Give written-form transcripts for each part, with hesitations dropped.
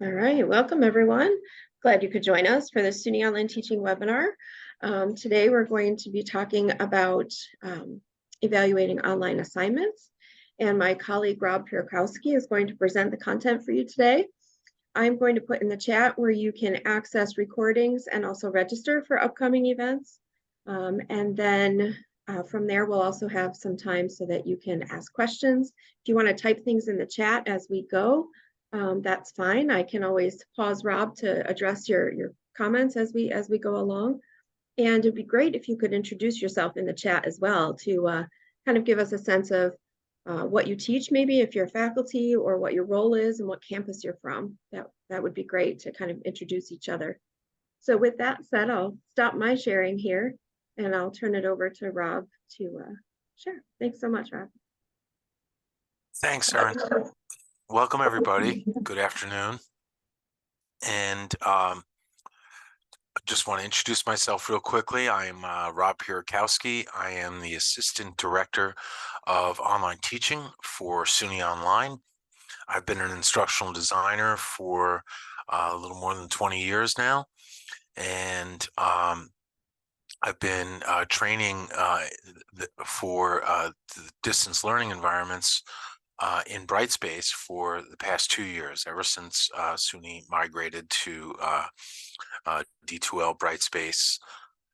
All right, welcome everyone. Glad you could join us for the SUNY Online Teaching webinar. Today we're going to be talking about evaluating online assignments, and my colleague Rob Pierkowski is going to present the content for you today. I'm going to put in the chat where you can access recordings and also register for upcoming events. And then from there, we'll also have some time so that you can ask questions. If you want to type things in the chat as we go, that's fine. I can always pause Rob to address your comments as we go along. And it'd be great if you could introduce yourself in the chat as well to kind of give us a sense of what you teach, maybe if you're faculty, or what your role is and what campus you're from. That would be great to kind of introduce each other. So with that said, I'll stop my sharing here and I'll turn it over to Rob to share. Thanks so much, Rob. Thanks, Erin. Welcome, everybody. Good afternoon. And I just want to introduce myself real quickly. I am Rob Pierkowski. I am the Assistant Director of Online Teaching for SUNY Online. I've been an instructional designer for a little more than 20 years now. And I've been training for the distance learning environments in Brightspace for the past 2 years, ever since SUNY migrated to D2L Brightspace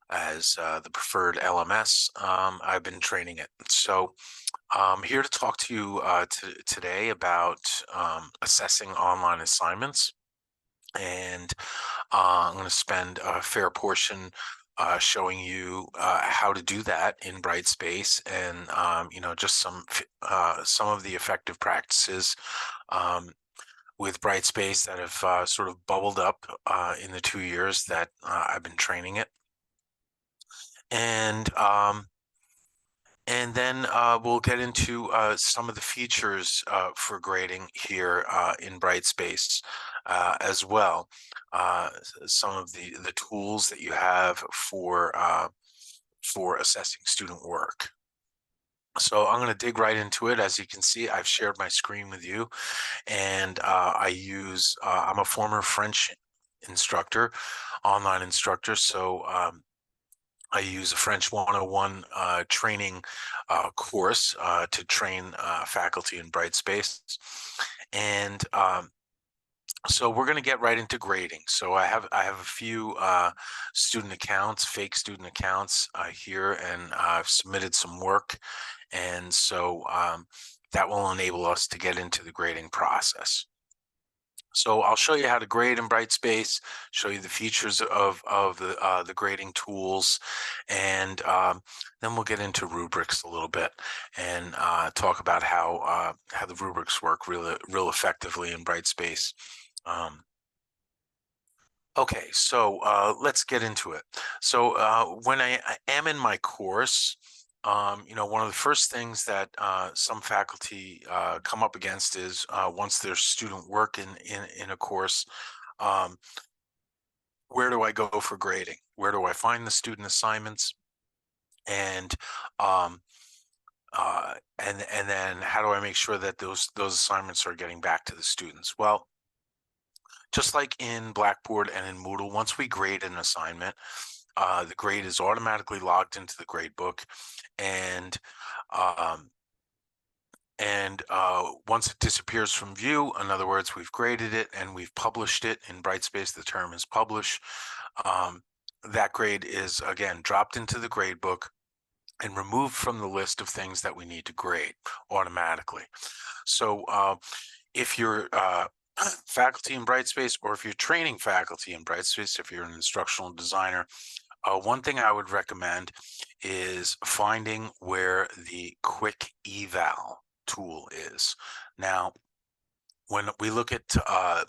as the preferred LMS. I've been training it. So I'm here to talk to you today about assessing online assignments. And I'm going to spend a fair portion showing you how to do that in Brightspace, and just some of the effective practices with Brightspace that have sort of bubbled up in the 2 years that I've been training it. And then we'll get into some of the features for grading here in Brightspace as well. Some of the tools that you have for assessing student work. So I'm going to dig right into it. As you can see, I've shared my screen with you, and I'm a former French instructor, online instructor, so I use a French 101 training course to train faculty in Brightspace. And so we're going to get right into grading. So I have a few student accounts, fake student accounts here, and I've submitted some work. And so that will enable us to get into the grading process. So I'll show you how to grade in Brightspace, show you the features of the grading tools, and then we'll get into rubrics a little bit and talk about how the rubrics work real effectively in Brightspace. Okay, so let's get into it. So when I am in my course, one of the first things that some faculty come up against is once there's student work in a course, where do I go for grading? Where do I find the student assignments? And then how do I make sure that those assignments are getting back to the students? Well, just like in Blackboard and in Moodle, once we grade an assignment, the grade is automatically logged into the gradebook, and once it disappears from view, in other words, we've graded it and we've published it in Brightspace, the term is publish, that grade is again dropped into the gradebook and removed from the list of things that we need to grade automatically. So if you're faculty in Brightspace, or if you're training faculty in Brightspace, if you're an instructional designer, one thing I would recommend is finding where the quick eval tool is. Now, when we look at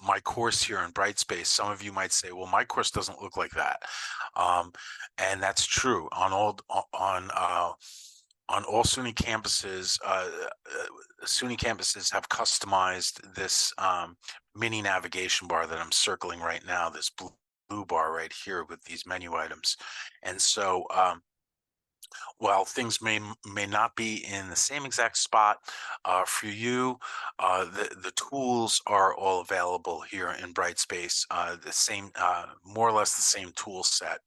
my course here in Brightspace, some of you might say, well, my course doesn't look like that. And that's true. On all SUNY campuses, SUNY campuses have customized this mini navigation bar that I'm circling right now, this blue bar right here with these menu items. And so While things may not be in the same exact spot for you, the tools are all available here in Brightspace. The same, more or less the same tool set.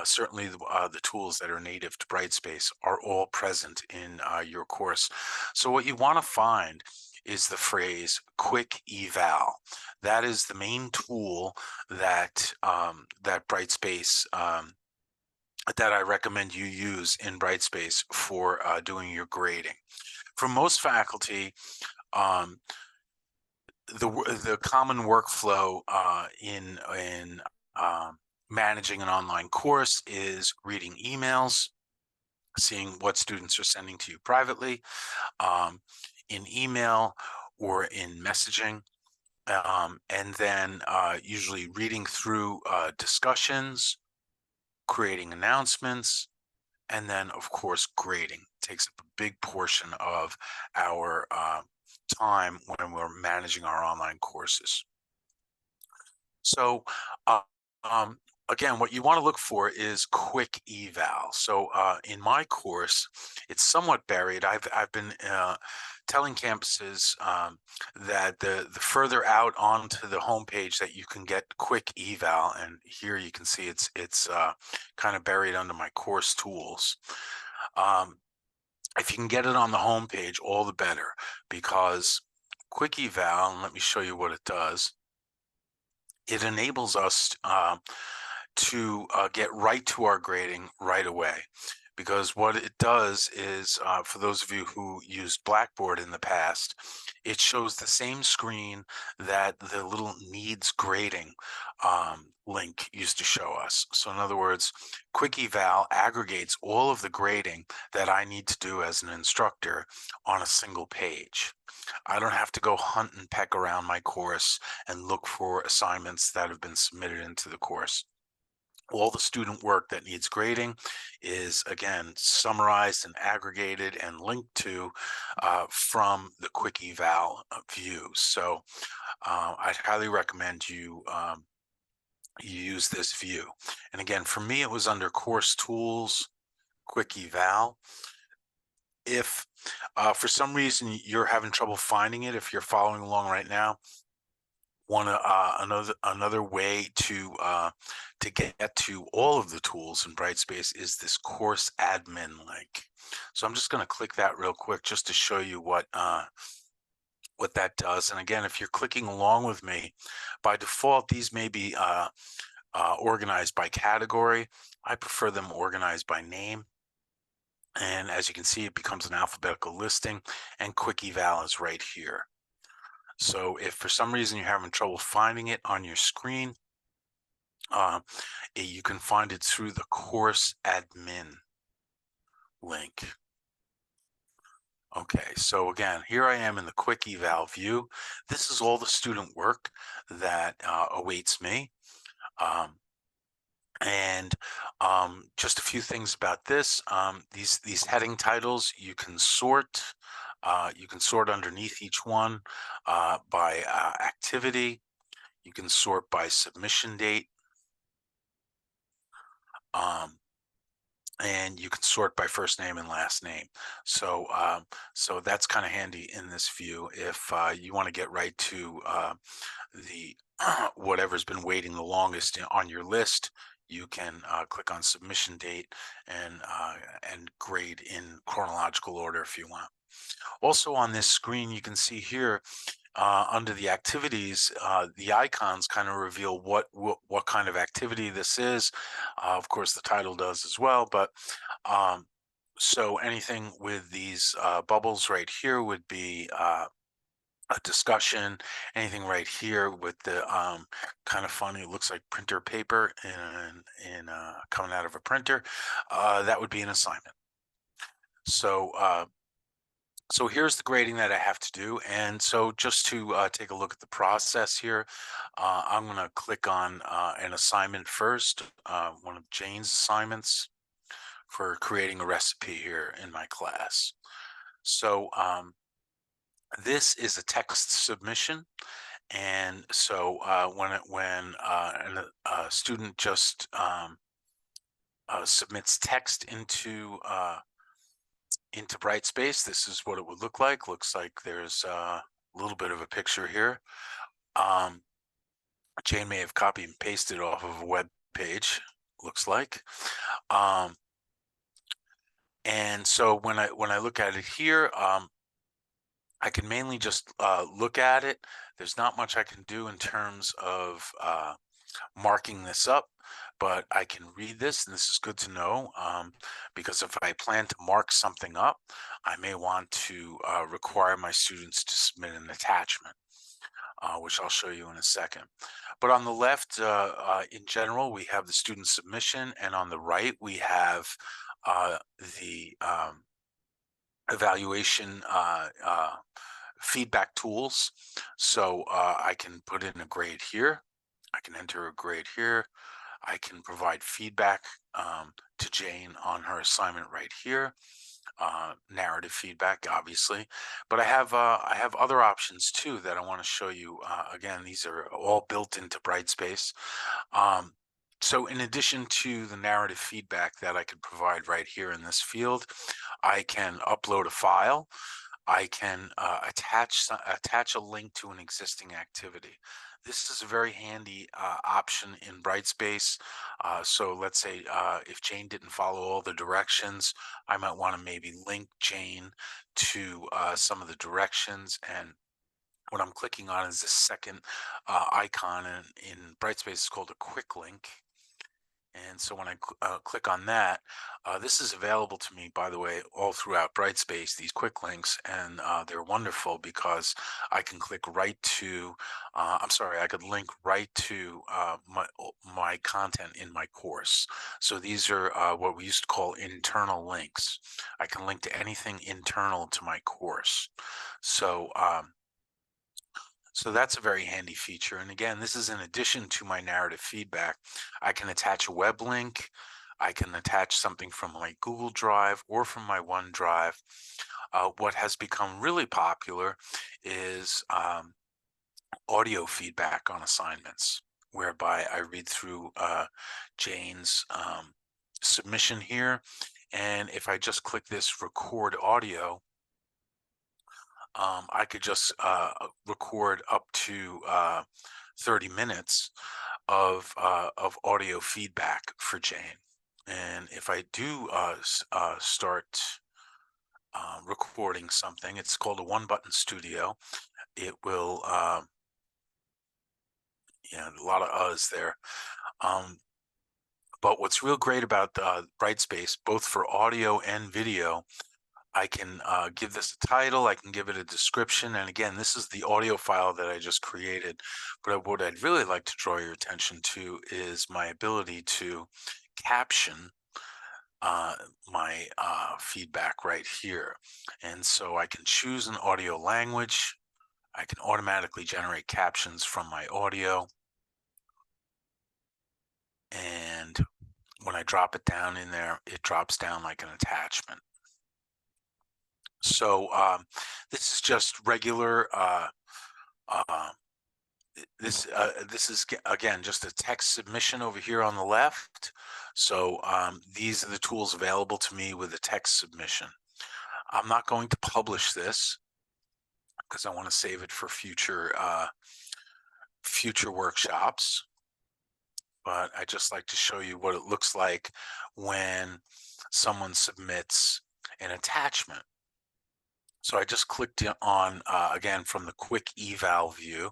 Certainly, the tools that are native to Brightspace are all present in your course. So, what you want to find is the phrase "quick eval." That is the main tool that Brightspace that I recommend you use in Brightspace for doing your grading. For most faculty, um, the common workflow in managing an online course is reading emails, seeing what students are sending to you privately, um, in email or in messaging, and then usually reading through discussions, creating announcements, and then of course grading takes up a big portion of our time when we're managing our online courses. So uh, um, again, what you want to look for is quick eval. So in my course, it's somewhat buried. I've been telling campuses that the further out onto the homepage that you can get quick eval, and here you can see it's kind of buried under my course tools. Um, if you can get it on the homepage, all the better, because quick eval, and let me show you what it does. It enables us to get right to our grading right away. Because what it does is, for those of you who used Blackboard in the past, it shows the same screen that the little needs grading link used to show us. So in other words, Quick Eval aggregates all of the grading that I need to do as an instructor on a single page. I don't have to go hunt and peck around my course and look for assignments that have been submitted into the course. All the student work that needs grading is, again, summarized and aggregated and linked to from the quick eval view. So I'd highly recommend you use this view. And again, for me, it was under course tools, quick eval. If for some reason you're having trouble finding it, if you're following along right now, another way to get to all of the tools in Brightspace is this course admin link. So I'm just going to click that real quick just to show you what that does. And again, if you're clicking along with me, by default these may be organized by category. I prefer them organized by name. And as you can see, it becomes an alphabetical listing, and quick eval is right here. So if for some reason you're having trouble finding it on your screen, you can find it through the course admin link. Okay, so again, here I am in the quick eval view. This is all the student work that awaits me. And just a few things about this. These heading titles, you can sort. You can sort underneath each one by activity. You can sort by submission date. And you can sort by first name and last name. So so that's kind of handy in this view if you want to get right to the whatever's been waiting the longest on your list. You can click on submission date and grade in chronological order if you want. Also on this screen, you can see here under the activities, the icons kind of reveal what kind of activity this is. Of course, the title does as well, but so anything with these bubbles right here would be a discussion. Anything right here with the kind of funny, it looks like printer paper in coming out of a printer, that would be an assignment. So so here's the grading that I have to do. And so just to take a look at the process here, I'm going to click on an assignment first, one of Jane's assignments for creating a recipe here in my class. So this is a text submission. And so when a student just submits text into Brightspace, this is what it would look like. Looks like there's a little bit of a picture here. Jane may have copied and pasted off of a web page, looks like. And so when I look at it here, I can mainly just look at it. There's not much I can do in terms of marking this up, but I can read this, and this is good to know, because if I plan to mark something up, I may want to require my students to submit an attachment, which I'll show you in a second. But on the left, in general, we have the student submission, and on the right, we have the evaluation feedback tools. So I can put in a grade here. I can enter a grade here. I can provide feedback to Jane on her assignment right here. Narrative feedback, obviously, but I have other options too that I want to show you. Again, these are all built into Brightspace. So in addition to the narrative feedback that I could provide right here in this field, I can upload a file. I can attach a link to an existing activity. This is a very handy option in Brightspace. So let's say if Jane didn't follow all the directions, I might want to maybe link Jane to some of the directions. And what I'm clicking on is this second icon in Brightspace. It's called a quick link. And so when I click on that, this is available to me, by the way, all throughout Brightspace, these quick links, and they're wonderful because I can click right to, I could link right to my content in my course. So these are what we used to call internal links. I can link to anything internal to my course. So that's a very handy feature. And again, this is in addition to my narrative feedback. I can attach a web link. I can attach something from my Google Drive or from my OneDrive. What has become really popular is audio feedback on assignments, whereby I read through Jane's submission here. And if I just click this record audio, I could just record up to 30 minutes of audio feedback for Jane. And if I do start recording something, it's called a one-button studio. It will, a lot of uhs there. But what's real great about Brightspace, both for audio and video, I can give this a title, I can give it a description, and again, this is the audio file that I just created. But what I'd really like to draw your attention to is my ability to caption my feedback right here. And so I can choose an audio language. I can automatically generate captions from my audio. And when I drop it down in there, it drops down like an attachment. So this is just regular. This is again just a text submission over here on the left. So these are the tools available to me with a text submission. I'm not going to publish this because I want to save it for future workshops. But I just like to show you what it looks like when someone submits an attachment. So I just clicked on, again, from the quick eval view,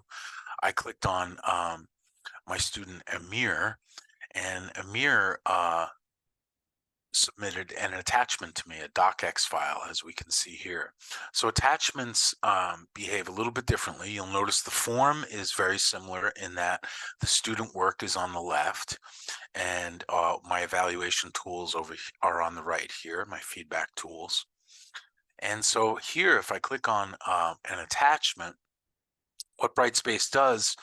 I clicked on my student Amir, and Amir submitted an attachment to me, a docx file, as we can see here. So attachments behave a little bit differently. You'll notice the form is very similar in that the student work is on the left, and my evaluation tools are on the right here, my feedback tools. And so here, if I click on an attachment, what Brightspace does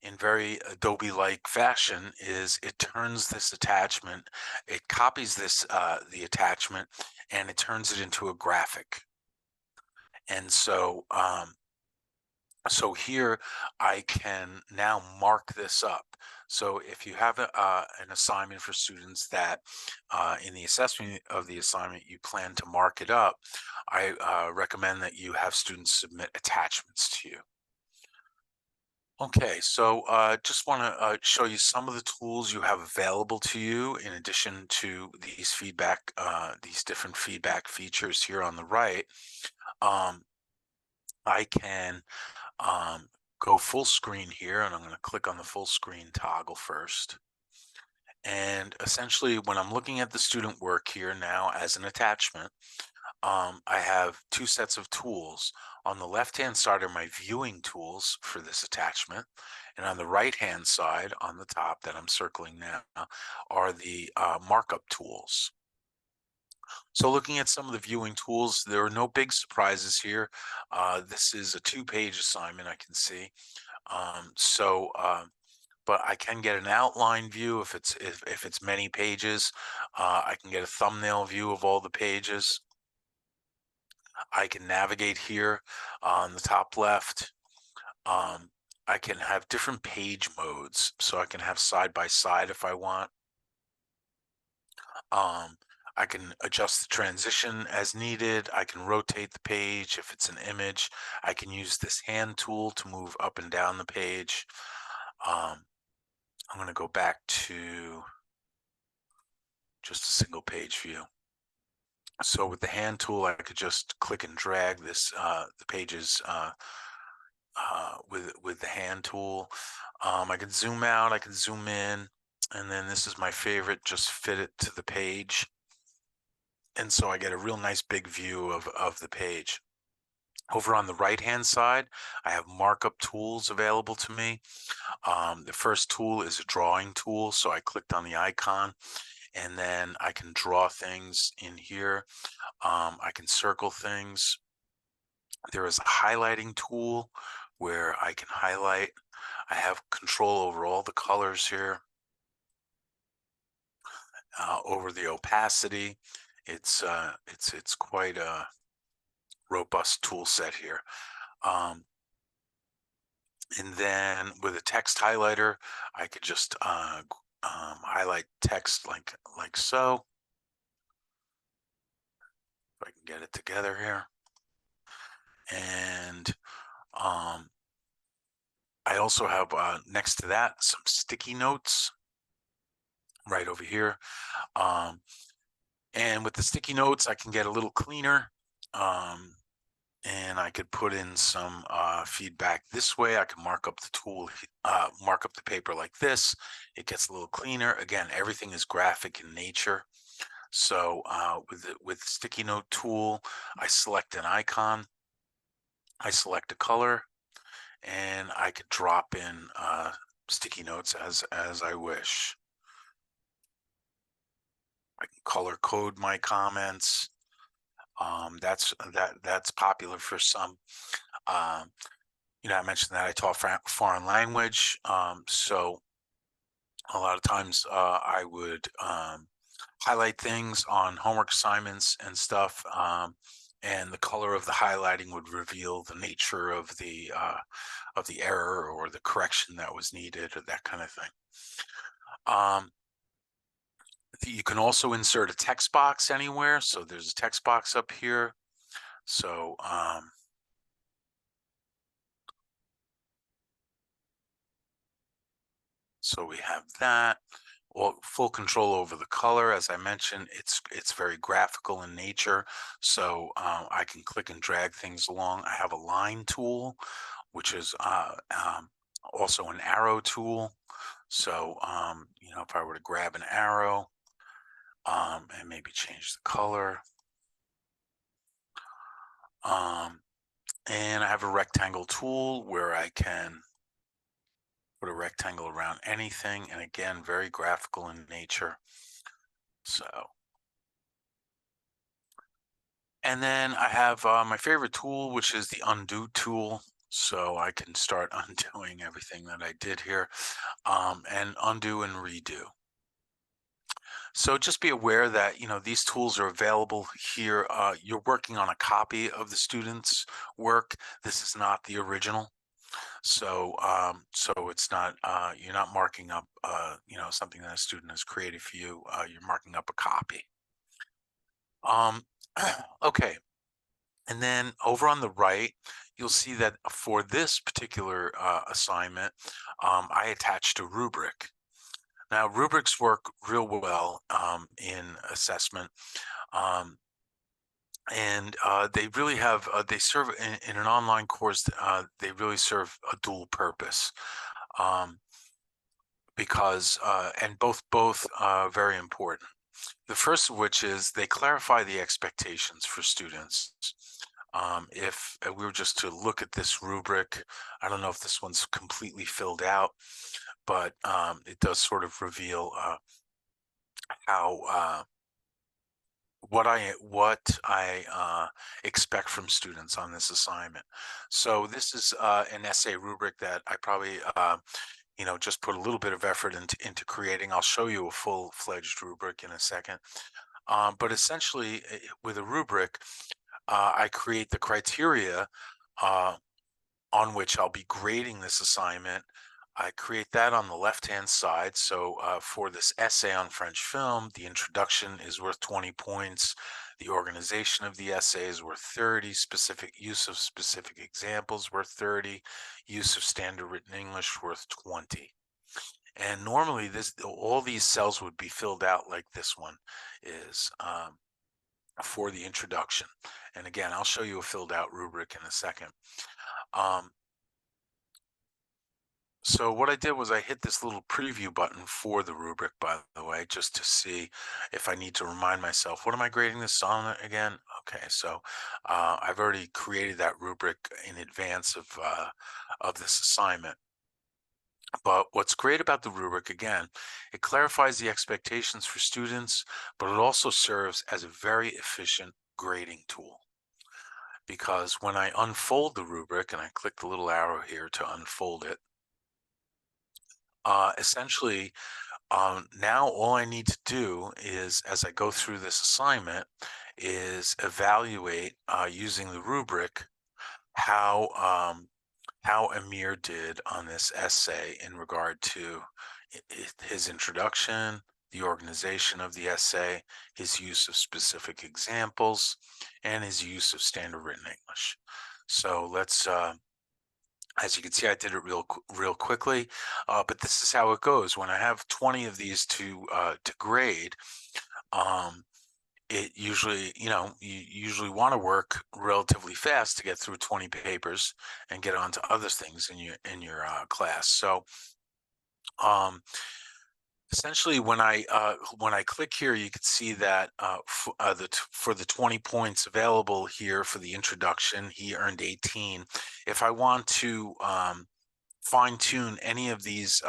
in very Adobe-like fashion is it turns this attachment, it copies this, the attachment, and it turns it into a graphic. And so So here I can now mark this up. So if you have an assignment for students that in the assessment of the assignment you plan to mark it up, I recommend that you have students submit attachments to you. Okay, so just want to show you some of the tools you have available to you in addition to these different feedback features here on the right. Um, I can go full screen here, and I'm going to click on the full screen toggle first. And essentially, when I'm looking at the student work here now as an attachment, I have two sets of tools. On the left-hand side are my viewing tools for this attachment, and on the right-hand side, on the top that I'm circling now, are the markup tools. So looking at some of the viewing tools, there are no big surprises here. This is a 2-page assignment, I can see. But I can get an outline view if it's many pages. I can get a thumbnail view of all the pages. I can navigate here on the top left. I can have different page modes, so I can have side by side if I want. I can adjust the transition as needed. I can rotate the page if it's an image. I can use this hand tool to move up and down the page. I'm going to go back to just a single page view. So with the hand tool, I could just click and drag the pages with the hand tool. I can zoom out, I can zoom in, and then this is my favorite, just fit it to the page. And so I get a real nice big view of the page. Over on the right-hand side, I have markup tools available to me. The first tool is a drawing tool, so I clicked on the icon, and then I can draw things in here. I can circle things. There is a highlighting tool where I can highlight. I have control over all the colors here, over the opacity. It's quite a robust tool set here. And then with a text highlighter, I could just highlight text like so. If I can get it together here. And I also have next to that some sticky notes right over here. And with the sticky notes, I can get a little cleaner. And I could put in some feedback this way. I can mark up the tool, mark up the paper like this. It gets a little cleaner. Again, everything is graphic in nature. So with the sticky note tool, I select an icon, I select a color, and I could drop in sticky notes as I wish. I can color code my comments. That's popular for some. I mentioned that I taught foreign language, so a lot of times I would highlight things on homework assignments and stuff, and the color of the highlighting would reveal the nature of the error or the correction that was needed, or that kind of thing. You can also insert a text box anywhere. So there's a text box up here. So so we have that. Well, full control over the color. As I mentioned, it's very graphical in nature. So I can click and drag things along. I have a line tool, which is also an arrow tool. So if I were to grab an arrow and maybe change the color. And I have a rectangle tool where I can put a rectangle around anything, and again, very graphical in nature. So, and then I have my favorite tool, which is the undo tool. So I can start undoing everything that I did here, and undo and redo. So just be aware that, these tools are available here. You're working on a copy of the student's work. This is not the original. So so it's not you're not marking up something that a student has created for you. You're marking up a copy. Um, okay. And then over on the right, you'll see that for this particular assignment, I attached a rubric. Now, rubrics work real well in assessment, um, and they really have, they serve in an online course, they really serve a dual purpose. Um, because and both very important. The first of which is they clarify the expectations for students. If we were just to look at this rubric, I don't know if this one's completely filled out, but it does sort of reveal how what I expect from students on this assignment. So this is an essay rubric that I probably just put a little bit of effort into creating. I'll show you a full-fledged rubric in a second. But essentially, with a rubric, I create the criteria uh, on which I'll be grading this assignment. I create that on the left-hand side. So for this essay on French film, the introduction is worth 20 points. The organization of the essay is worth 30. Specific use of specific examples worth 30. Use of standard written English worth 20. And normally all these cells would be filled out like this one is for the introduction. And again, I'll show you a filled out rubric in a second. So what I did was I hit this little preview button for the rubric, by the way, just to see if I need to remind myself, what am I grading this on again? Okay, so I've already created that rubric in advance of this assignment. But what's great about the rubric, again, it clarifies the expectations for students, but it also serves as a very efficient grading tool. Because when I unfold the rubric, and I click the little arrow here to unfold it, essentially, now all I need to do is, as I go through this assignment, is evaluate using the rubric how Amir did on this essay in regard to his introduction, the organization of the essay, his use of specific examples, and his use of standard written English. So let's as you can see, I did it real quickly, but this is how it goes. When I have 20 of these to grade, it usually, you usually want to work relatively fast to get through 20 papers and get on to other things in your class. So essentially, when I click here, you can see that for the 20 points available here for the introduction, he earned 18. If I want to fine tune any of these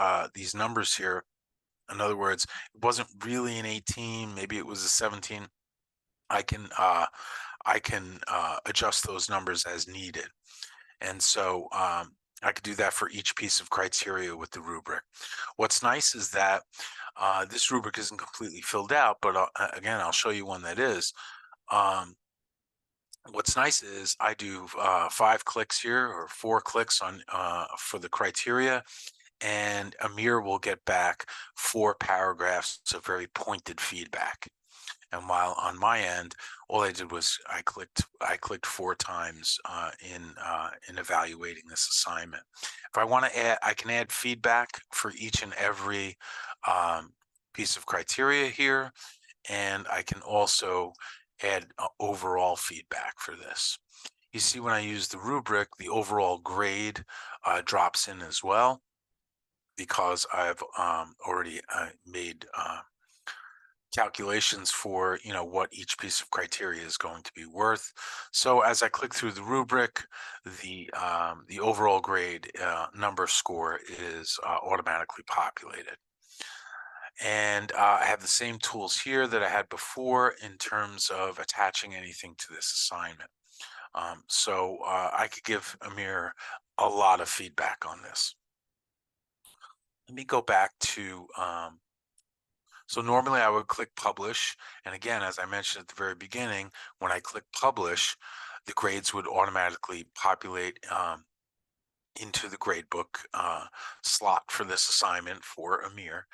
numbers here, in other words, it wasn't really an 18, maybe it was a 17. I can adjust those numbers as needed, and so I could do that for each piece of criteria with the rubric. What's nice is that this rubric isn't completely filled out, but again, I'll show you one that is. What's nice is I do 5 clicks here or 4 clicks on for the criteria, and Amir will get back 4 paragraphs of very pointed feedback. And while on my end, all I did was I clicked 4 times in evaluating this assignment. If I want to add, I can add feedback for each and every piece of criteria here, and I can also add overall feedback for this. You see, when I use the rubric, the overall grade drops in as well, because I've already made calculations for what each piece of criteria is going to be worth. So as I click through the rubric, the overall grade number score is automatically populated. And I have the same tools here that I had before in terms of attaching anything to this assignment. So I could give Amir a lot of feedback on this. Let me go back to so normally I would click publish. And again, as I mentioned at the very beginning, when I click publish, the grades would automatically populate into the gradebook slot for this assignment for Amir.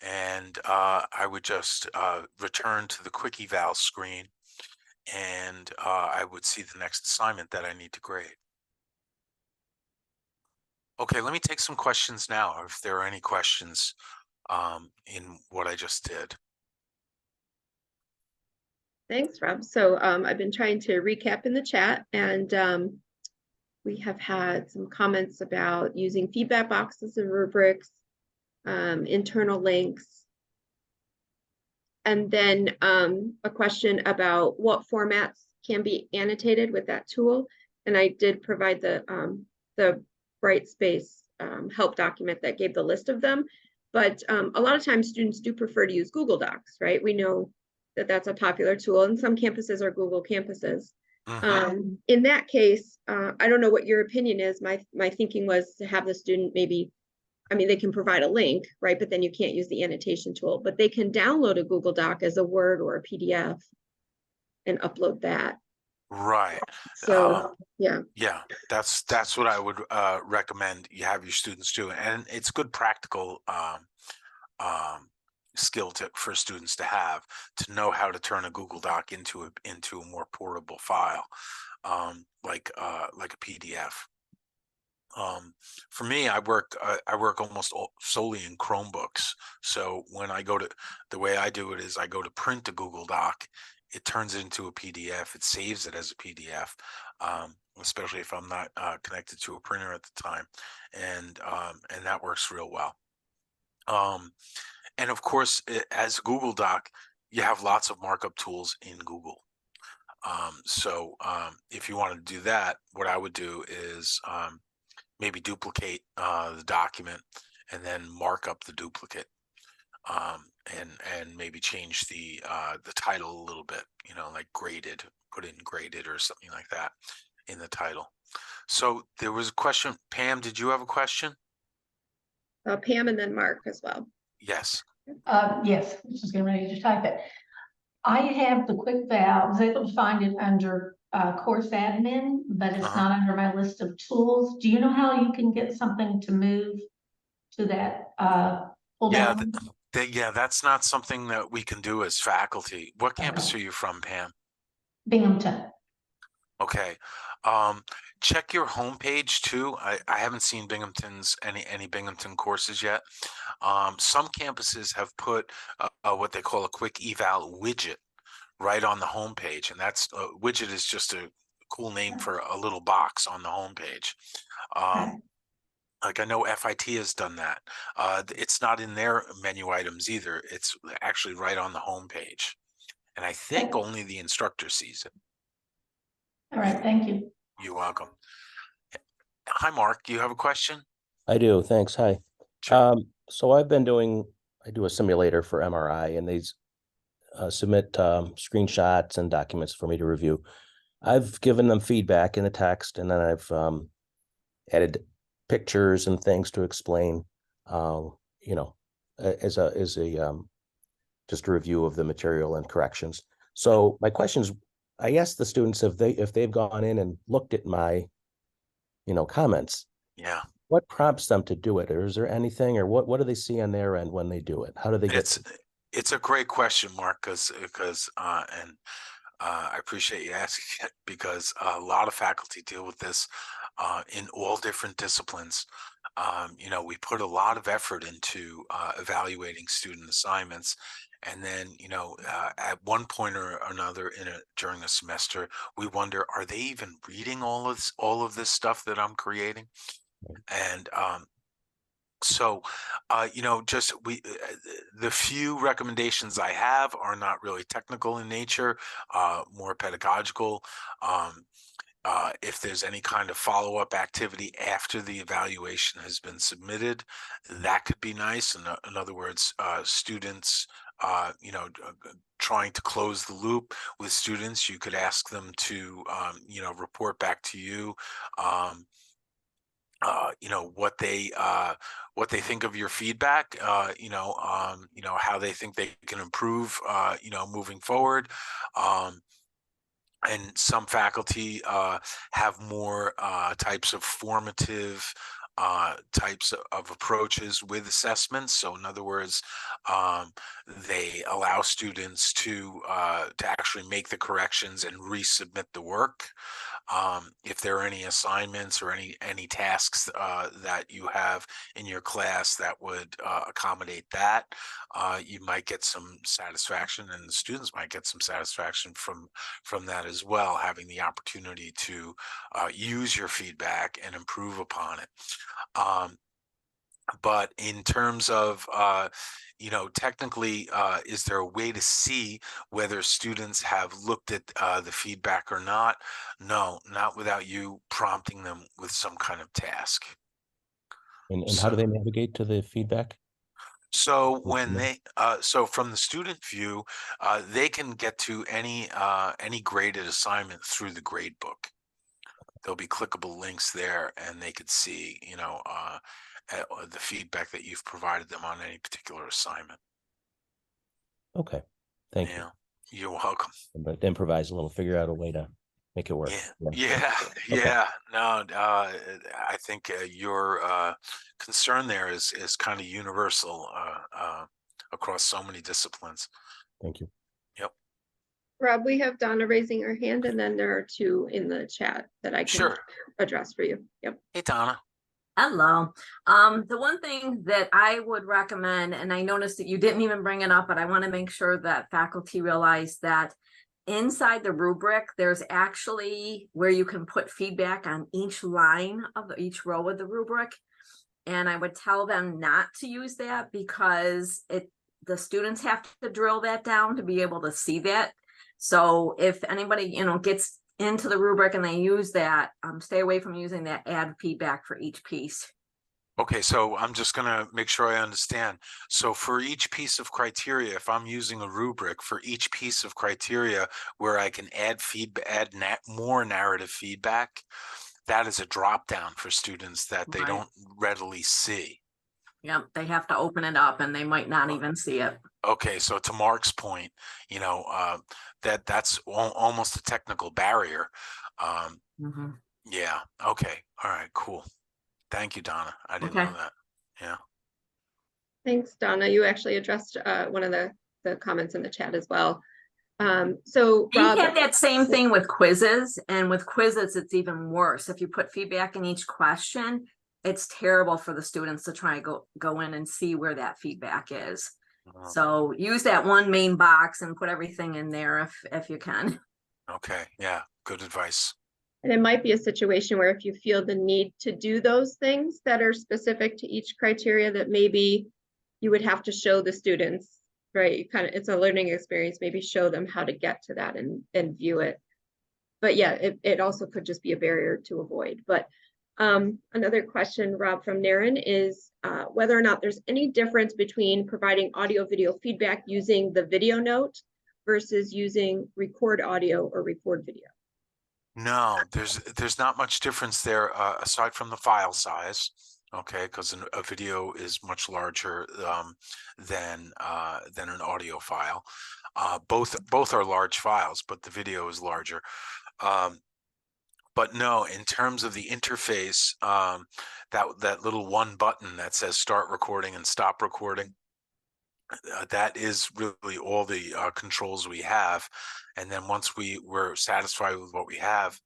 And I would just return to the quick eval screen, and I would see the next assignment that I need to grade. Okay, let me take some questions now, if there are any questions in what I just did. Thanks, Rob. So I've been trying to recap in the chat, and we have had some comments about using feedback boxes and rubrics, internal links, and then a question about what formats can be annotated with that tool. And I did provide the Brightspace help document that gave the list of them. But a lot of times students do prefer to use Google Docs, right? We know that that's a popular tool, and some campuses are Google campuses. In that case, I don't know what your opinion is. My thinking was to have the student maybe, I mean, they can provide a link, right? But then you can't use the annotation tool, but they can download a Google Doc as a Word or a PDF and upload that. Right. So, yeah. Yeah, that's what I would recommend you have your students do, and it's good practical skill for students to have, to know how to turn a Google Doc into a more portable file, like a PDF. For me, I work almost solely in Chromebooks. So when I go to, the way I do it is I go to print a Google Doc, it turns it into a PDF, it saves it as a PDF, especially if I'm not connected to a printer at the time, and that works real well. And of course, as a Google Doc, you have lots of markup tools in Google. So if you want to do that, what I would do is maybe duplicate the document and then mark up the duplicate, and maybe change the title a little bit, like graded, put in graded or something like that in the title. So there was a question. Pam, did you have a question? Pam and then Mark as well. Yes. Yes, I was just getting ready to type it. I have the quick val. I was able to find it under course admin, but it's not under my list of tools. Do you know how you can get something to move to that pull down? Yeah, that's not something that we can do as faculty. What campus are you from, Pam? Binghamton. Okay. Check your homepage too. I haven't seen Binghamton's any Binghamton courses yet. Some campuses have put what they call a quick eval widget right on the homepage, and that's widget is just a cool name for a little box on the homepage. Like I know FIT has done that. It's not in their menu items either. It's actually right on the homepage, and I think only the instructor sees it. All right, thank you. You're welcome. Hi, Mark. Do you have a question? I do. Thanks. Hi. Sure. So I do a simulator for MRI, and they submit screenshots and documents for me to review. I've given them feedback in the text, and then I've added pictures and things to explain, as a just a review of the material and corrections. So my question is, I asked the students if they've gone in and looked at my, comments. Yeah. What prompts them to do it? Or is there anything, or what do they see on their end when they do it? How do they get? It's a great question, Mark, because I appreciate you asking it, because a lot of faculty deal with this in all different disciplines. We put a lot of effort into evaluating student assignments, and then at one point or another during a semester, we wonder, are they even reading all of this stuff that I'm creating? And so, the few recommendations I have are not really technical in nature, more pedagogical. If there's any kind of follow-up activity after the evaluation has been submitted, that could be nice. In other words, students, trying to close the loop with students, you could ask them to, report back to you, what they think of your feedback, how they think they can improve, moving forward. and some faculty have more types of formative types of approaches with assessments. So in other words, they allow students to actually make the corrections and resubmit the work. If there are any assignments or any tasks that you have in your class that would accommodate that, you might get some satisfaction, and the students might get some satisfaction from that as well, having the opportunity to use your feedback and improve upon it. But in terms of, technically, is there a way to see whether students have looked at the feedback or not? No, not without you prompting them with some kind of task. And how do they navigate to the feedback? So when so from the student view, they can get to any graded assignment through the gradebook. There'll be clickable links there, and they could see, the feedback that you've provided them on any particular assignment. Okay, thank you. You're welcome. But improvise a little, figure out a way to make it work. Yeah. No, I think your concern there is kind of universal across so many disciplines. Thank you. Yep. Rob, we have Donna raising her hand, and then there are two in the chat that I can address for you. Yep. Hey, Donna. Hello. The one thing that I would recommend, and I noticed that you didn't even bring it up, but I want to make sure that faculty realize that inside the rubric, there's actually where you can put feedback on each line of each row of the rubric. And I would tell them not to use that because the students have to drill that down to be able to see that. So if anybody, gets into the rubric and they use that, stay away from using that add feedback for each piece. Okay, so I'm just going to make sure I understand. So for each piece of criteria, if I'm using a rubric for each piece of criteria where I can add feedback, more narrative feedback, that is a drop down for students that they don't readily see. Yep, they have to open it up and they might not even see it. Okay, so to Mark's point, that's almost a technical barrier. Yeah, okay, all right, cool. Thank you, Donna. I didn't know that. Yeah. Thanks, Donna. You actually addressed one of the comments in the chat as well. So Rob, you had that same thing with quizzes, and with quizzes, it's even worse. If you put feedback in each question, it's terrible for the students to try and go in and see where that feedback is. So use that one main box and put everything in there if you can. Okay, yeah, good advice. And it might be a situation where if you feel the need to do those things that are specific to each criteria, that maybe you would have to show the students, right? It's a learning experience, maybe show them how to get to that and view it. But yeah, it also could just be a barrier to avoid. But another question, Rob, from Naren is whether or not there's any difference between providing audio video feedback using the video note versus using record audio or record video. No, there's not much difference there aside from the file size. Okay, because a video is much larger than an audio file. Both are large files, but the video is larger. But no, in terms of the interface, that little one button that says start recording and stop recording, that is really all the controls we have. And then once we're satisfied with what we have,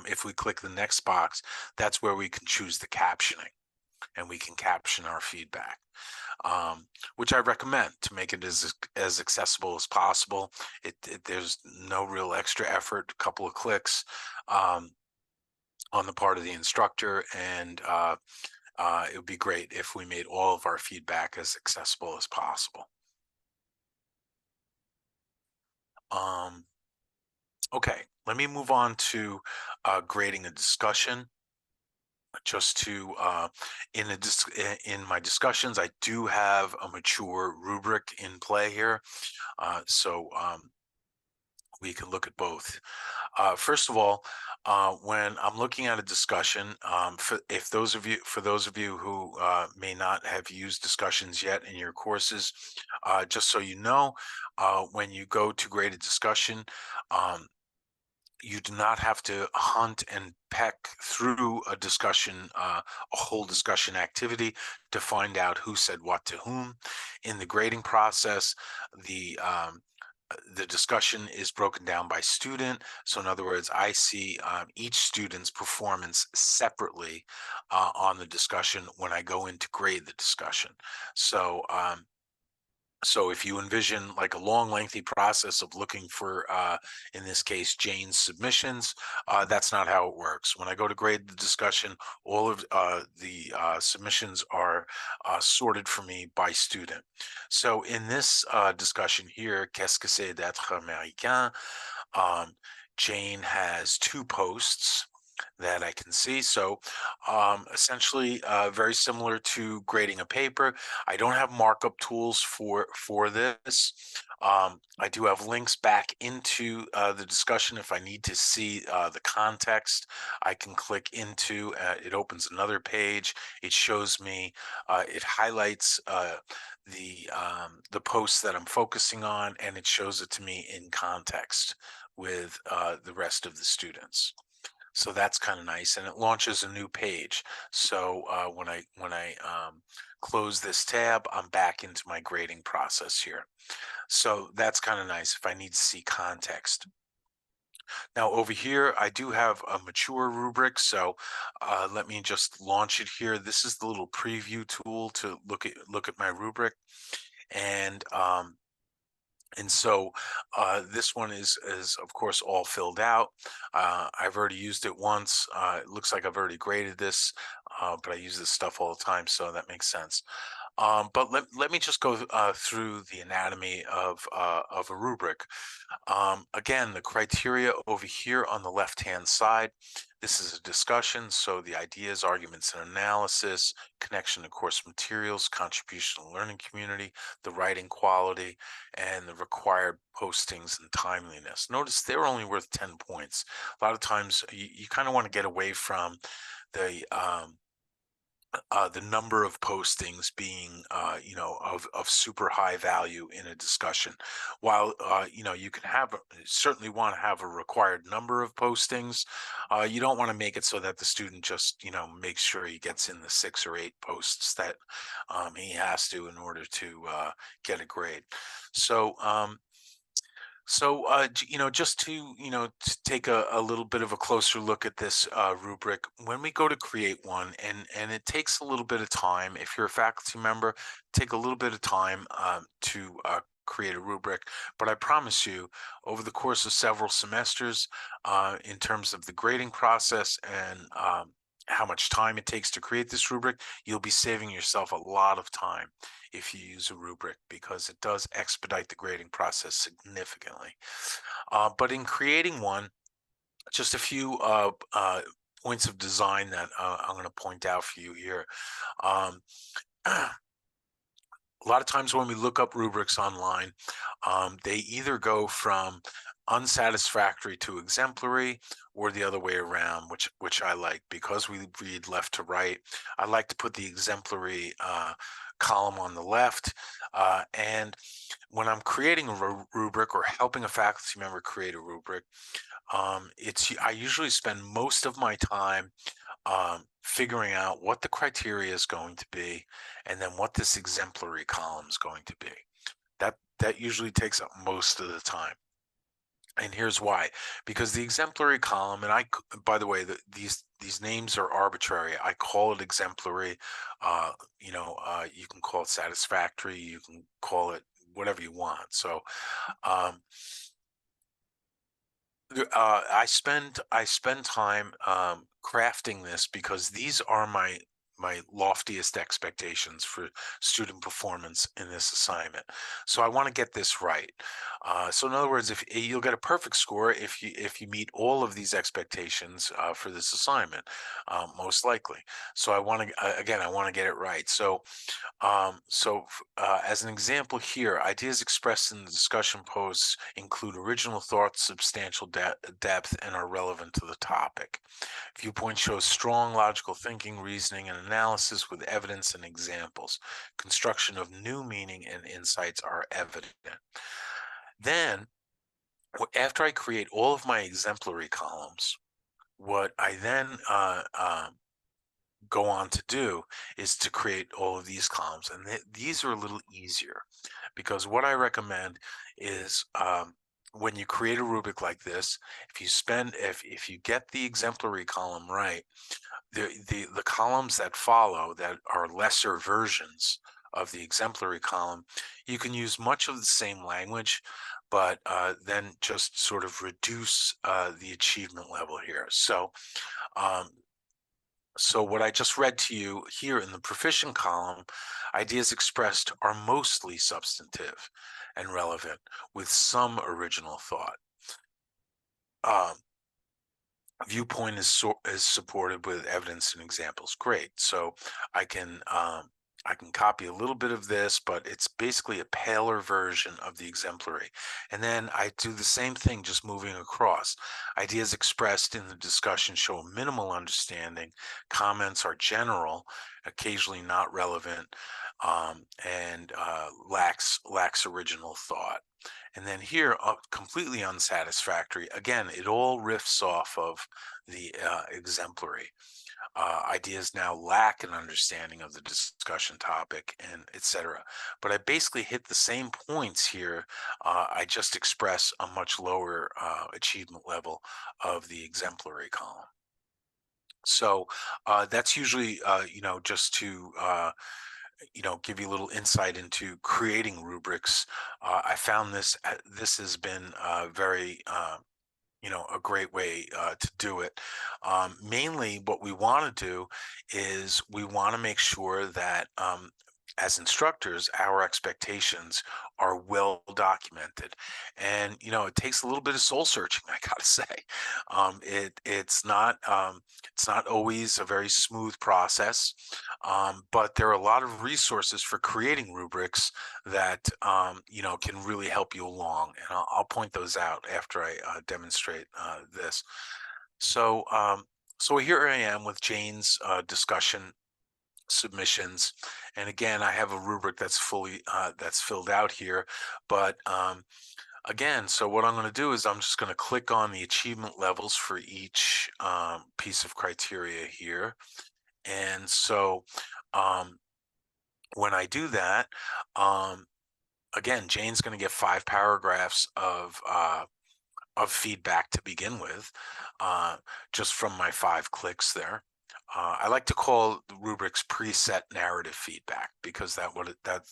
if we click the next box, that's where we can choose the captioning, and we can caption our feedback, which I recommend to make it as accessible as possible. There's no real extra effort, a couple of clicks on the part of the instructor, and it would be great if we made all of our feedback as accessible as possible. Okay, let me move on to grading a discussion. Just to in my discussions, I do have a mature rubric in play here, so we can look at both. First of all, when I'm looking at a discussion, for those of you who may not have used discussions yet in your courses, just so you know, when you go to grade a discussion, you do not have to hunt and peck through a discussion, a whole discussion activity to find out who said what to whom. In the grading process, the discussion is broken down by student. So in other words, I see each student's performance separately on the discussion when I go in to grade the discussion. So if you envision like a long, lengthy process of looking for, in this case, Jane's submissions, that's not how it works. When I go to grade the discussion, all of the submissions are sorted for me by student. So in this discussion here, Qu'est-ce que c'est d'être américain? Jane has 2 posts that I can see. So essentially very similar to grading a paper. I don't have markup tools for this. I do have links back into the discussion. If I need to see the context, I can click into, it opens another page. It shows me, it highlights the posts that I'm focusing on, and it shows it to me in context with the rest of the students. So that's kind of nice, and it launches a new page. So when I close this tab, I'm back into my grading process here. So that's kind of nice if I need to see context. Now over here, I do have a mature rubric. So let me just launch it here. This is the little preview tool to look at my rubric, and so this one is of course all filled out. I've already used it once. It looks like I've already graded this, but I use this stuff all the time, so that makes sense. But let me just go through the anatomy of a rubric. Again, the criteria over here on the left-hand side. This is a discussion, so the ideas, arguments, and analysis, connection to course materials, contribution to the learning community, the writing quality, and the required postings and timeliness. Notice they're only worth 10 points. A lot of times you kind of want to get away from the number of postings being, of super high value in a discussion. While, you can certainly want to have a required number of postings, you don't want to make it so that the student just, makes sure he gets in the 6 or 8 posts that he has to in order to get a grade. So, just to take a little bit of a closer look at this rubric, when we go to create one, and it takes a little bit of time. If you're a faculty member, take a little bit of time to create a rubric. But I promise you, over the course of several semesters, in terms of the grading process and how much time it takes to create this rubric, you'll be saving yourself a lot of time if you use a rubric, because it does expedite the grading process significantly. But in creating one, just a few points of design that I'm going to point out for you here. A lot of times when we look up rubrics online, they either go from unsatisfactory to exemplary, or the other way around, which I like, because we read left to right. I like to put the exemplary column on the left, and when I'm creating a rubric or helping a faculty member create a rubric, I usually spend most of my time figuring out what the criteria is going to be, and then what this exemplary column is going to be. That usually takes up most of the time. And here's why: because the exemplary column, and by the way, these names are arbitrary. I call it exemplary. You can call it satisfactory. You can call it whatever you want. So I spend time crafting this, because these are my loftiest expectations for student performance in this assignment. So I want to get this right. So in other words, if you'll get a perfect score if you meet all of these expectations for this assignment, most likely. So I want to get it right. So as an example here, ideas expressed in the discussion posts include original thoughts, substantial depth, and are relevant to the topic. Viewpoint shows strong logical thinking, reasoning, and analysis with evidence and examples. Construction of new meaning and insights are evident. Then after I create all of my exemplary columns, what I then go on to do is to create all of these columns, and these are a little easier, because what I recommend is when you create a rubric like this, if you get the exemplary column right, the columns that follow that are lesser versions of the exemplary column, you can use much of the same language, but then just sort of reduce the achievement level here. So what I just read to you here in the proficient column, ideas expressed are mostly substantive and relevant with some original thought. Viewpoint is supported with evidence and examples. Great. So I can copy a little bit of this, but it's basically a paler version of the exemplary. And then I do the same thing, just moving across. Ideas expressed in the discussion show a minimal understanding. Comments are general, occasionally not relevant, and lacks original thought. And then here, completely unsatisfactory. Again, it all riffs off of the exemplary. Ideas now lack an understanding of the discussion topic, and etc. But I basically hit the same points here. I just express a much lower achievement level of the exemplary column. So that's usually, just to give you a little insight into creating rubrics. I found this has been very a great way to do it. Mainly what we want to do is we want to make sure that as instructors, our expectations are well documented. And, it takes a little bit of soul searching, I gotta say. It's not always a very smooth process, but there are a lot of resources for creating rubrics that, can really help you along. And I'll point those out after I demonstrate this. So here I am with Jane's discussion submissions, and again I have a rubric that's fully that's filled out here, but again, so what I'm going to do is I'm just going to click on the achievement levels for each piece of criteria here. And so when I do that, again, Jane's going to get 5 paragraphs of feedback to begin with, just from my 5 clicks there. I like to call the rubrics preset narrative feedback, because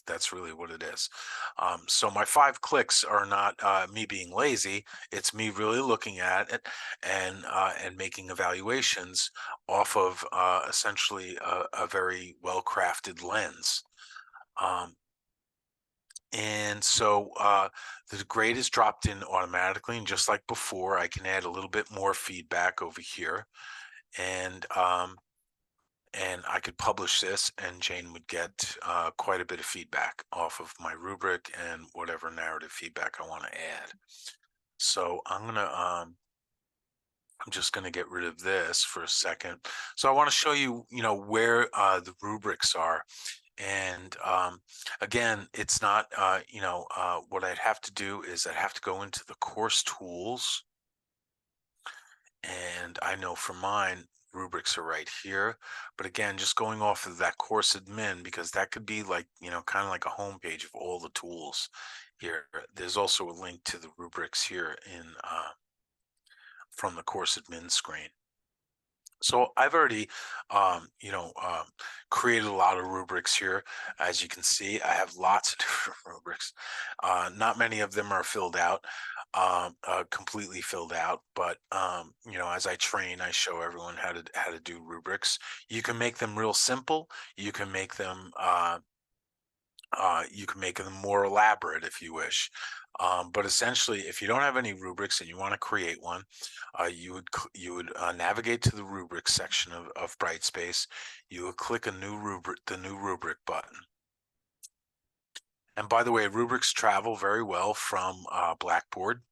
that's really what it is. So my 5 clicks are not me being lazy. It's me really looking at it and making evaluations off of essentially a very well-crafted lens. And so the grade is dropped in automatically, and just like before, I can add a little bit more feedback over here, and I could publish this, and Jane would get quite a bit of feedback off of my rubric and whatever narrative feedback I want to add. So I'm just gonna get rid of this for a second. So I want to show you, where the rubrics are. And again, it's not, what I'd have to do is I'd have to go into the course tools. And I know for mine, rubrics are right here. But again, just going off of that course admin, because that could be like, kind of like a home page of all the tools here. There's also a link to the rubrics here in from the course admin screen. So I've already, created a lot of rubrics here. As you can see, I have lots of different rubrics. Not many of them are filled out, completely filled out. But as I train, I show everyone how to do rubrics. You can make them real simple. You can make them more elaborate if you wish. But essentially, if you don't have any rubrics and you want to create one, you would navigate to the rubrics section of Brightspace. You would click the new rubric button. And by the way, rubrics travel very well from Blackboard.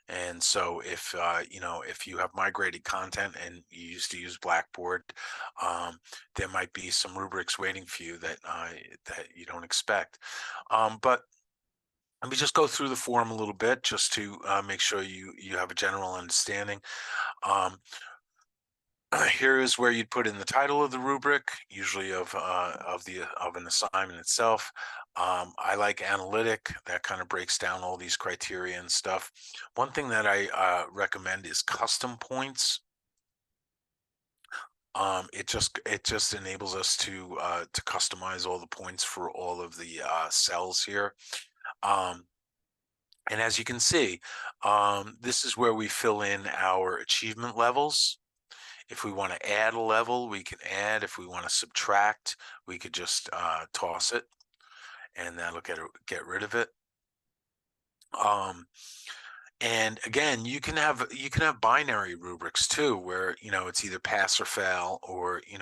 And so if you have migrated content and you used to use Blackboard, there might be some rubrics waiting for you that you don't expect. But let me just go through the form a little bit just to make sure you have a general understanding. Here is where you'd put in the title of the rubric, usually of an assignment itself. I like analytic. That kind of breaks down all these criteria and stuff. One thing that I recommend is custom points. It just enables us to customize all the points for all of the cells here. And as you can see, this is where we fill in our achievement levels. If we want to add a level, we can add. If we want to subtract, we could just toss it, and that'll get rid of it. And again, you can have binary rubrics too, where it's either pass or fail, or it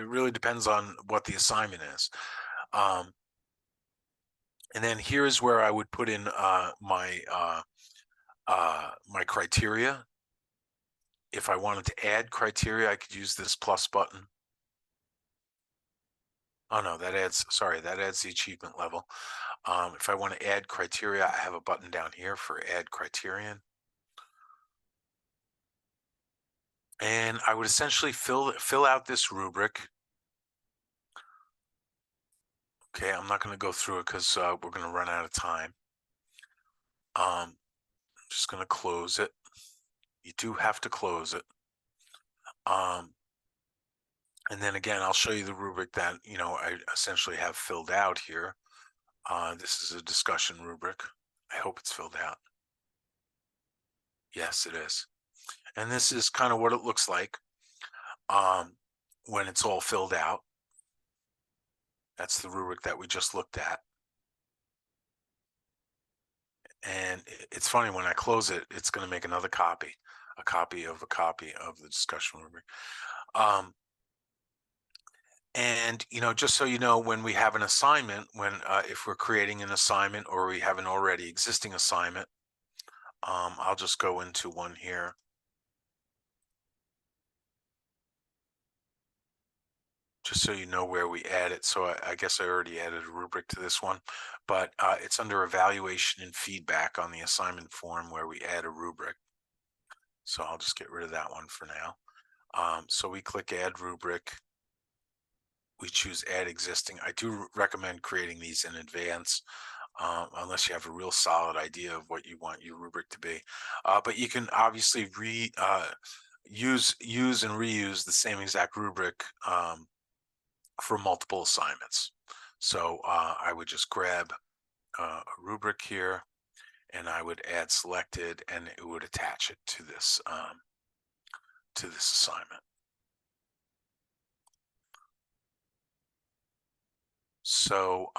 really depends on what the assignment is. And then here's where I would put in my criteria. If I wanted to add criteria, I could use this plus button. Oh no, that adds the achievement level. If I want to add criteria, I have a button down here for add criterion. And I would essentially fill out this rubric. Okay, I'm not going to go through it because we're going to run out of time. I'm just going to close it. You do have to close it. And then again, I'll show you the rubric that I essentially have filled out here. This is a discussion rubric. I hope it's filled out. Yes, it is. And this is kind of what it looks like when it's all filled out. That's the rubric that we just looked at. And it's funny, when I close it, it's going to make another copy, a copy of the discussion rubric. And just so you know, when we have an assignment, if we're creating an assignment or we have an already existing assignment, I'll just go into one here. Just so you know where we add it. So I guess I already added a rubric to this one, but it's under evaluation and feedback on the assignment form where we add a rubric. So I'll just get rid of that one for now. So we click add rubric. We choose add existing. I do recommend creating these in advance, unless you have a real solid idea of what you want your rubric to be. But you can obviously use and reuse the same exact rubric for multiple assignments. So I would just grab a rubric here, and I would add selected, and it would attach it to this assignment. So,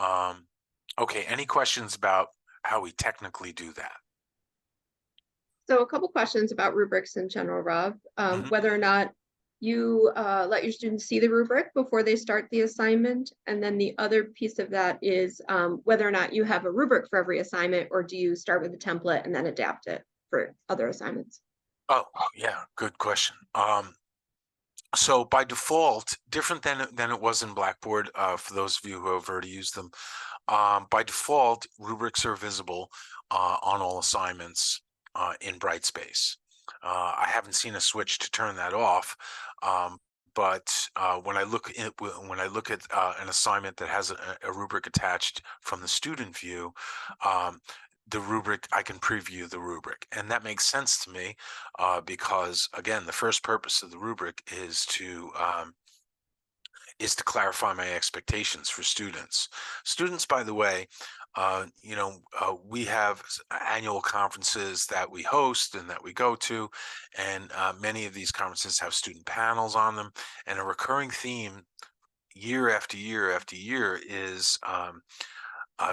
okay, any questions about how we technically do that? So a couple questions about rubrics in general, Rob. Whether or not you let your students see the rubric before they start the assignment. And then the other piece of that is whether or not you have a rubric for every assignment, or do you start with a template and then adapt it for other assignments? Oh, yeah, good question. So by default, different than it was in Blackboard, for those of you who have already used them, by default, rubrics are visible on all assignments in Brightspace. I haven't seen a switch to turn that off, but when I look at an assignment that has a rubric attached from the student view, the rubric, I can preview the rubric, and that makes sense to me because, again, the first purpose of the rubric is to clarify my expectations for students. Students, by the way, we have annual conferences that we host and that we go to, and many of these conferences have student panels on them, and a recurring theme year after year after year is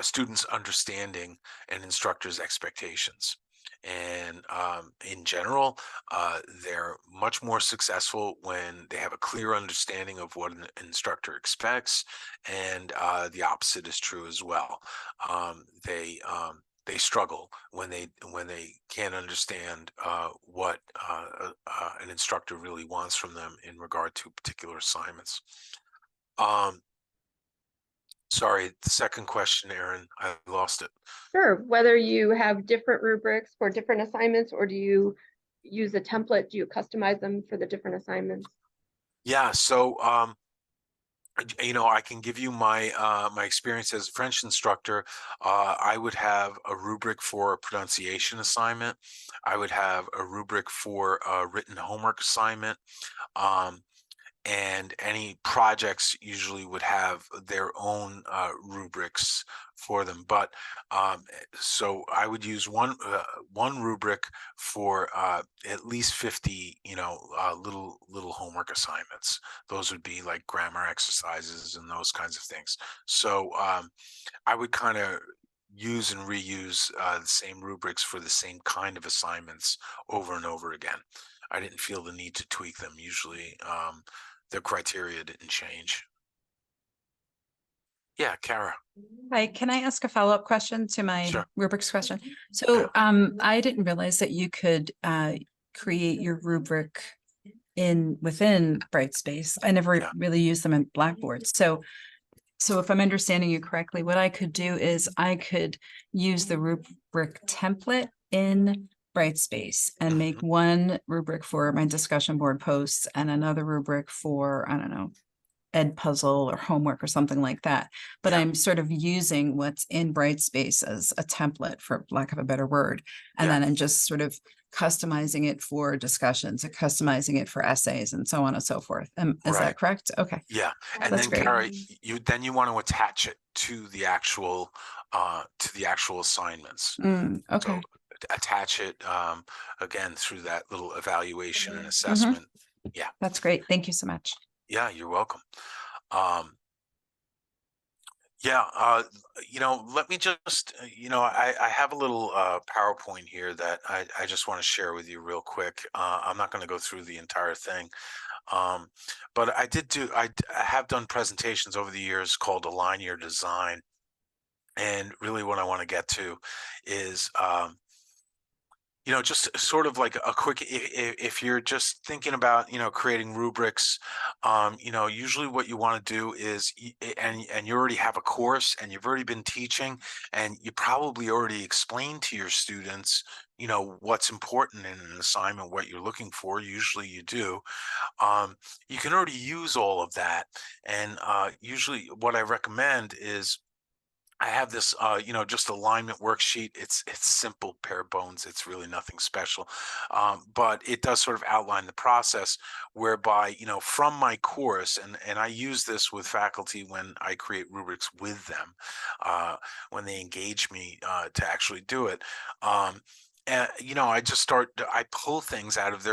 students understanding an instructor's expectations. And in general, they're much more successful when they have a clear understanding of what an instructor expects, and the opposite is true as well. They struggle when they can't understand what an instructor really wants from them in regard to particular assignments. Sorry, the second question, Erin, I lost it. Sure, whether you have different rubrics for different assignments, or do you use a template? Do you customize them for the different assignments? Yeah, so I can give you my my experience as a French instructor. I would have a rubric for a pronunciation assignment. I would have a rubric for a written homework assignment. Um, and any projects usually would have their own rubrics for them. But so I would use one rubric for at least 50, little homework assignments. Those would be like grammar exercises and those kinds of things. So I would kind of use and reuse the same rubrics for the same kind of assignments over and over again. I didn't feel the need to tweak them. Usually, the criteria didn't change. Yeah, Kara. Hi, can I ask a follow-up question to my Sure. rubrics question? So I didn't realize that you could create your rubric within Brightspace. I never really used them in Blackboard. So if I'm understanding you correctly, what I could do is I could use the rubric template in Brightspace and make one rubric for my discussion board posts and another rubric for, I don't know, Ed puzzle or homework or something like that. But I'm sort of using what's in Brightspace as a template, for lack of a better word. And then I'm just sort of customizing it for discussions and customizing it for essays and so on and so forth. Is that correct? Okay. Yeah. And That's then great. Kara, you want to attach it to the actual assignments. Okay. So attach it again through that little evaluation and assessment. Yeah. That's great. Thank you so much. Yeah, you're welcome. Let me just, I have a little PowerPoint here that I just want to share with you real quick. I'm not going to go through the entire thing. But I have done presentations over the years called Align Your Design. And really what I want to get to is, just sort of like a quick, if you're just thinking about, creating rubrics, usually what you want to do is, and you already have a course and you've already been teaching and you probably already explained to your students, what's important in an assignment, what you're looking for. Usually you do. You can already use all of that. And usually what I recommend is, I have this, just alignment worksheet. It's simple, bare bones. It's really nothing special, but it does sort of outline the process whereby, from my course, and I use this with faculty when I create rubrics with them, when they engage me to actually do it. And I pull things out of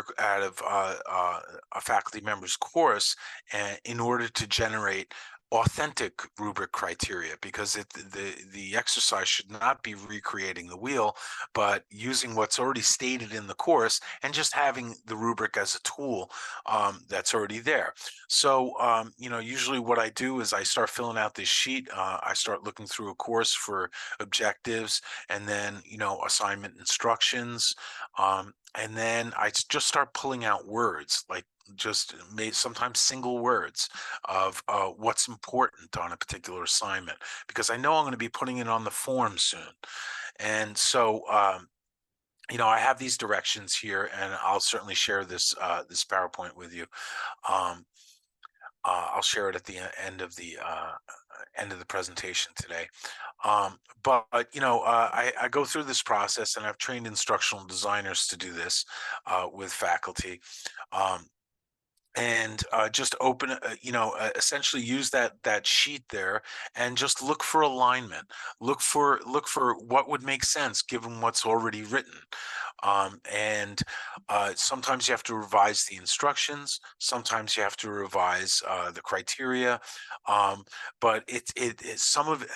a faculty member's course, in order to generate authentic rubric criteria, because the exercise should not be recreating the wheel, but using what's already stated in the course and just having the rubric as a tool that's already there. So usually what I do is I start filling out this sheet. I start looking through a course for objectives, and then assignment instructions, and then I just start pulling out words, like just sometimes single words of what's important on a particular assignment, because I know I'm going to be putting it on the form soon. And so I have these directions here, and I'll certainly share this PowerPoint with you. I'll share it at the end of the presentation today. But I go through this process, and I've trained instructional designers to do this with faculty. And just open, essentially use that sheet there, and just look for alignment. Look for what would make sense given what's already written. And sometimes you have to revise the instructions. Sometimes you have to revise the criteria. But it's some of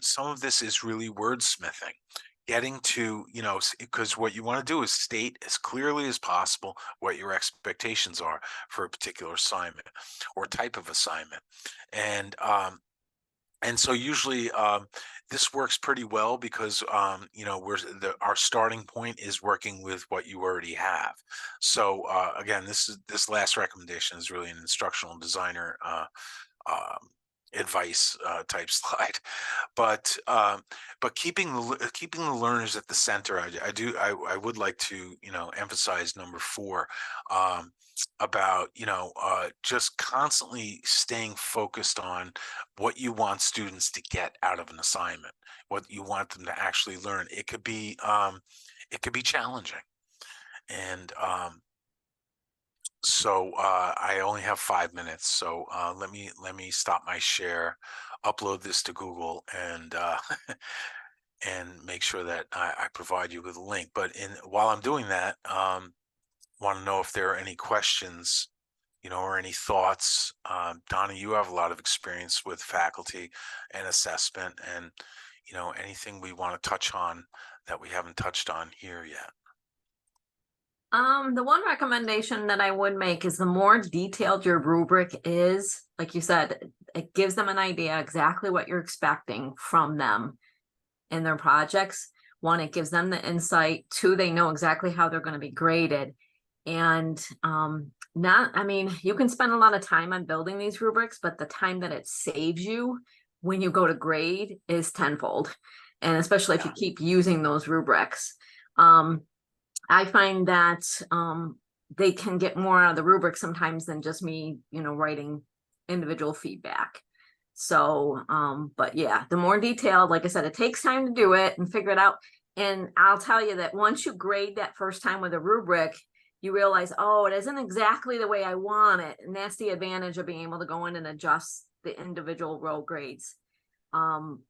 some of this is really wordsmithing. Getting to, because what you want to do is state as clearly as possible what your expectations are for a particular assignment or type of assignment. And so usually this works pretty well, because our starting point is working with what you already have. So again, this last recommendation is really an instructional designer advice type slide, but keeping the learners at the center. I would like to, you know, emphasize number 4, about, you know, just constantly staying focused on what you want students to get out of an assignment, what you want them to actually learn. It could be challenging, and so I only have 5 minutes, so let me stop my share, upload this to Google, and and make sure that I provide you with a link. But while I'm doing that, want to know if there are any questions, you know, or any thoughts. Donna, you have a lot of experience with faculty and assessment, and, you know, anything we want to touch on that we haven't touched on here yet. The one recommendation that I would make is the more detailed your rubric is, like you said, it gives them an idea exactly what you're expecting from them in their projects. 1, it gives them the insight. 2, they know exactly how they're going to be graded. And I mean, you can spend a lot of time on building these rubrics, but the time that it saves you when you go to grade is tenfold. And especially if you keep using those rubrics. I find that they can get more out of the rubric sometimes than just me, you know, writing individual feedback. So, but yeah, the more detailed, like I said, it takes time to do it and figure it out. And I'll tell you that once you grade that first time with a rubric, you realize, oh, it isn't exactly the way I want it. And that's the advantage of being able to go in and adjust the individual row grades.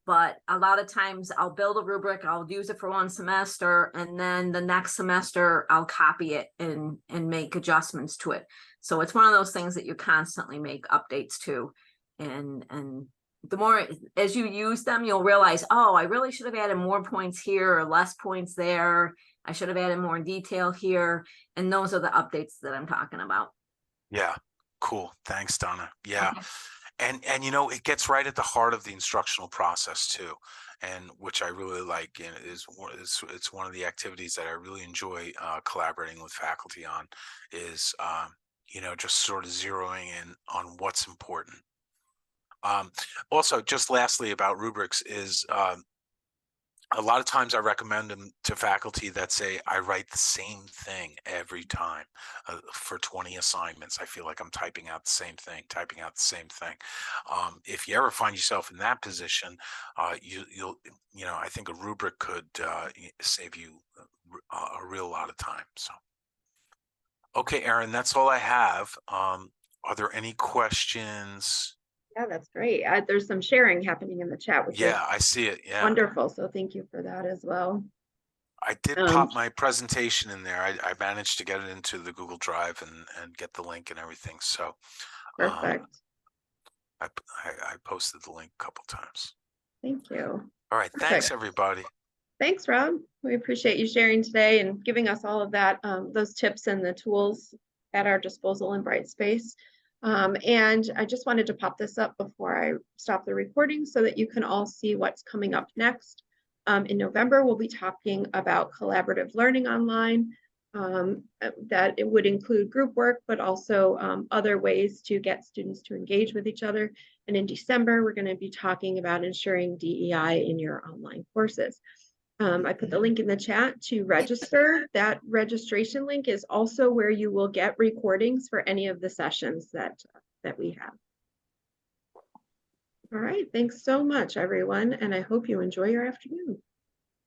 But a lot of times I'll build a rubric, I'll use it for 1 semester, and then the next semester I'll copy it and make adjustments to it. So it's one of those things that you constantly make updates to. And the more as you use them, you'll realize, oh, I really should have added more points here or less points there. I should have added more detail here. And those are the updates that I'm talking about. Yeah, cool. Thanks, Donna. Yeah. Okay. And you know, it gets right at the heart of the instructional process too, and which I really like, and it's one of the activities that I really enjoy collaborating with faculty on, is you know, just sort of zeroing in on what's important. Also, just lastly about rubrics is a lot of times I recommend them to faculty that say, I write the same thing every time for 20 assignments. I feel like I'm typing out the same thing. If you ever find yourself in that position, you know, I think a rubric could save you a real lot of time. So, okay, Erin, that's all I have. Are there any questions? Yeah, that's great. There's some sharing happening in the chat, which is I see it. Yeah. wonderful. So thank you for that as well. I did pop my presentation in there. I managed to get it into the Google Drive and get the link and everything. So Perfect. I posted the link a couple times. Thank you. All right. Perfect. Thanks, everybody. Thanks, Rob. We appreciate you sharing today and giving us all of that, those tips and the tools at our disposal in Brightspace. And I just wanted to pop this up before I stop the recording so that you can all see what's coming up next. In November, we'll be talking about collaborative learning online. That it would include group work, but also other ways to get students to engage with each other. And in December, we're going to be talking about ensuring DEI in your online courses. I put the link in the chat to register. That registration link is also where you will get recordings for any of the sessions that we have. All right, thanks so much, everyone, and I hope you enjoy your afternoon.